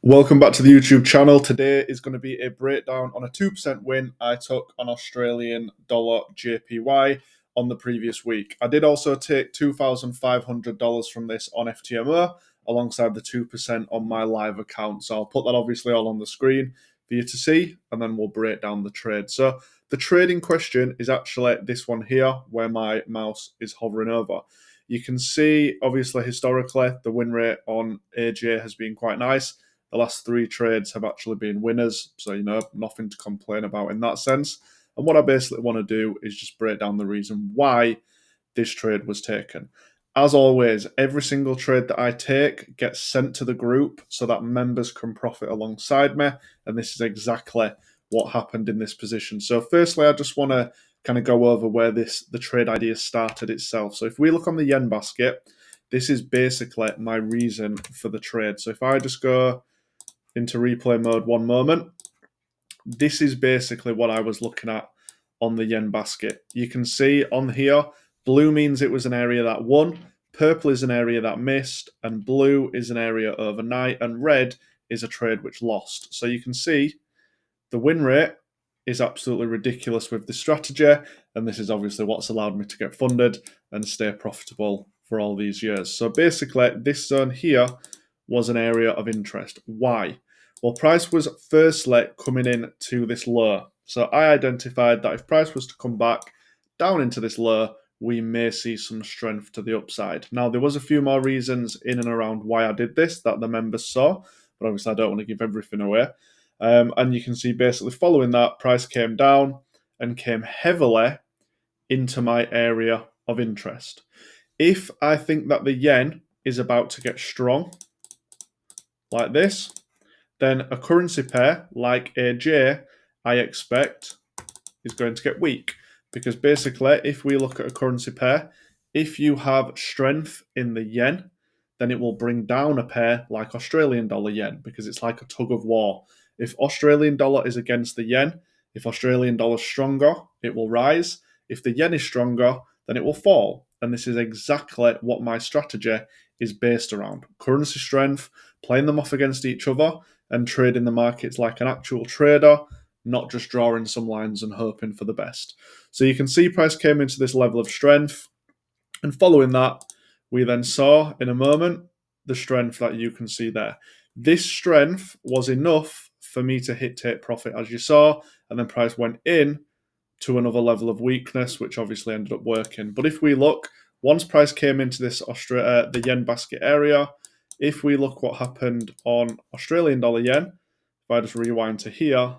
Welcome back to the YouTube channel. Today is going to be a breakdown on a 2% win I took on Australian dollar JPY on the previous week. I did also take $2,500 from this on FTMO alongside the 2% on my live account. So I'll put that obviously all on the screen for you to see, and then we'll break down the trade. So the trading question is actually this one here where my mouse is hovering over. You can see obviously historically the win rate on AJ has been quite nice. The last three trades have actually been winners, so nothing to complain about in that sense. And what I basically want to do is just break down the reason why this trade was taken. As always, every single trade that I take gets sent to the group so that members can profit alongside me, and this is exactly what happened in this position. So firstly, I just want to kind of go over where the trade idea started itself. So if we look on the yen basket, this is basically my reason for the trade. So if I just go into replay mode one moment, this is basically what I was looking at on the yen basket. You can see on here, blue means it was an area that won, purple is an area that missed, and blue is an area overnight, and red is a trade which lost. So you can see the win rate is absolutely ridiculous with this strategy, and this is obviously what's allowed me to get funded and stay profitable for all these years. So basically, this zone here was an area of interest. Why? Well, price was firstly coming in to this low. So I identified that if price was to come back down into this low, we may see some strength to the upside. Now, there was a few more reasons in and around why I did this that the members saw, but obviously I don't want to give everything away. And you can see basically following that, price came down and came heavily into my area of interest. If I think that the yen is about to get strong, like this, then a currency pair like AJ, I expect, is going to get weak. Because basically, if we look at a currency pair, if you have strength in the yen, then it will bring down a pair like Australian dollar yen, because it's like a tug of war. If Australian dollar is against the yen, if Australian dollar is stronger, it will rise. If the yen is stronger, then it will fall. And this is exactly what my strategy is based around. Currency strength, playing them off against each other, and trading the markets like an actual trader, not just drawing some lines and hoping for the best. So you can see price came into this level of strength, and following that, we then saw in a moment the strength that you can see there. This strength was enough for me to hit take profit, as you saw, and then price went in to another level of weakness, which obviously ended up working. But if we look, once price came into this the yen basket area, if we look what happened on Australian dollar yen, if I just rewind to here,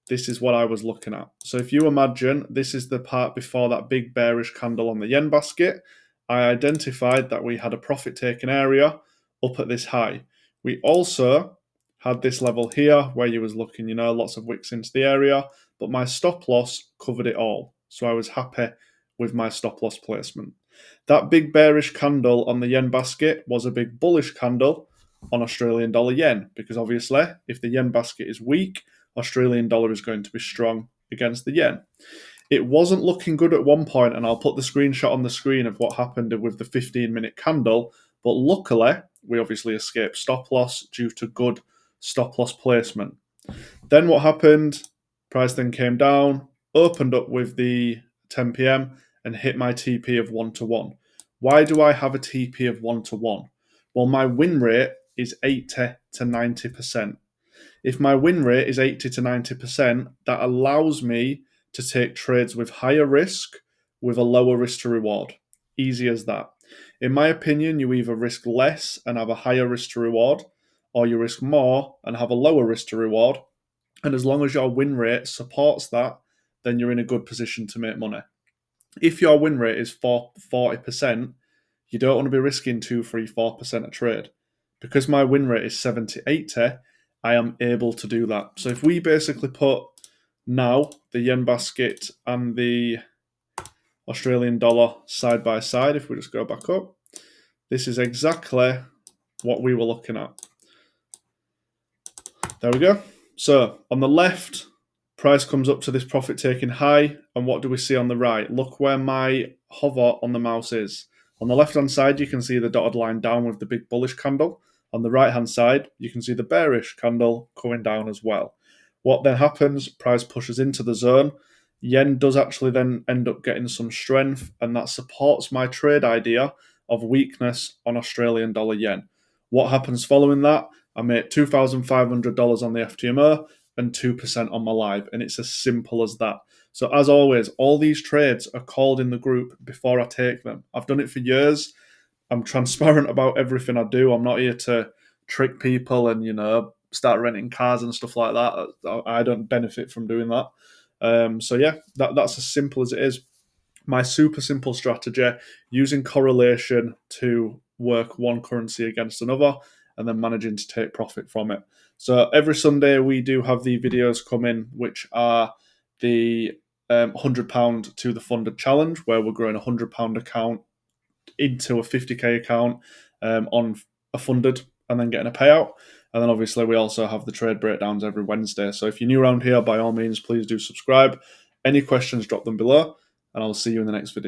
this is what I was looking at. So if you imagine, this is the part before that big bearish candle on the yen basket, I identified that we had a profit-taking area up at this high. We also had this level here where you was looking, lots of wicks into the area, but my stop loss covered it all. So I was happy with my stop loss placement. That big bearish candle on the yen basket was a big bullish candle on Australian dollar yen, because obviously if the yen basket is weak, Australian dollar is going to be strong against the yen. It wasn't looking good at one point, and I'll put the screenshot on the screen of what happened with the 15-minute candle, but luckily we obviously escaped stop loss due to good stop loss placement. Then what happened? Price then came down, opened up with the 10 p.m. and hit my TP of 1-to-1. Why do I have a TP of 1-to-1? Well, my win rate is 80 to 90%. If my win rate is 80 to 90%, that allows me to take trades with higher risk with a lower risk to reward. Easy as that. In my opinion, you either risk less and have a higher risk to reward, or you risk more and have a lower risk to reward. And as long as your win rate supports that, then you're in a good position to make money. If your win rate is 40%, you don't want to be risking 2, 3, 4% a trade. Because my win rate is 70, 80, I am able to do that. So if we basically put now the yen basket and the Australian dollar side by side, if we just go back up, this is exactly what we were looking at. There we go. So on the left, price comes up to this profit-taking high, and what do we see on the right? Look where my hover on the mouse is. On the left-hand side, you can see the dotted line down with the big bullish candle. On the right hand side, you can see the bearish candle coming down as well. What then happens? Price pushes into the zone. Yen does actually then end up getting some strength, and that supports my trade idea of weakness on Australian dollar yen. What happens following that? I make $2,500 on the FTMO and 2% on my live, and it's as simple as that. So, as always, all these trades are called in the group before I take them. I've done it for years. I'm transparent about everything I do. I'm not here to trick people and start renting cars and stuff like that. I don't benefit from doing that. So yeah, that's as simple as it is. My super simple strategy using correlation to work one currency against another and then managing to take profit from it. So every Sunday we do have the videos come in, which are the £100 to the funded challenge, where we're growing a £100 account into a 50k account on a funded and then getting a payout. And then obviously we also have the trade breakdowns every Wednesday. So if you're new around here, by all means, please do subscribe. Any questions, drop them below, and I'll see you in the next video.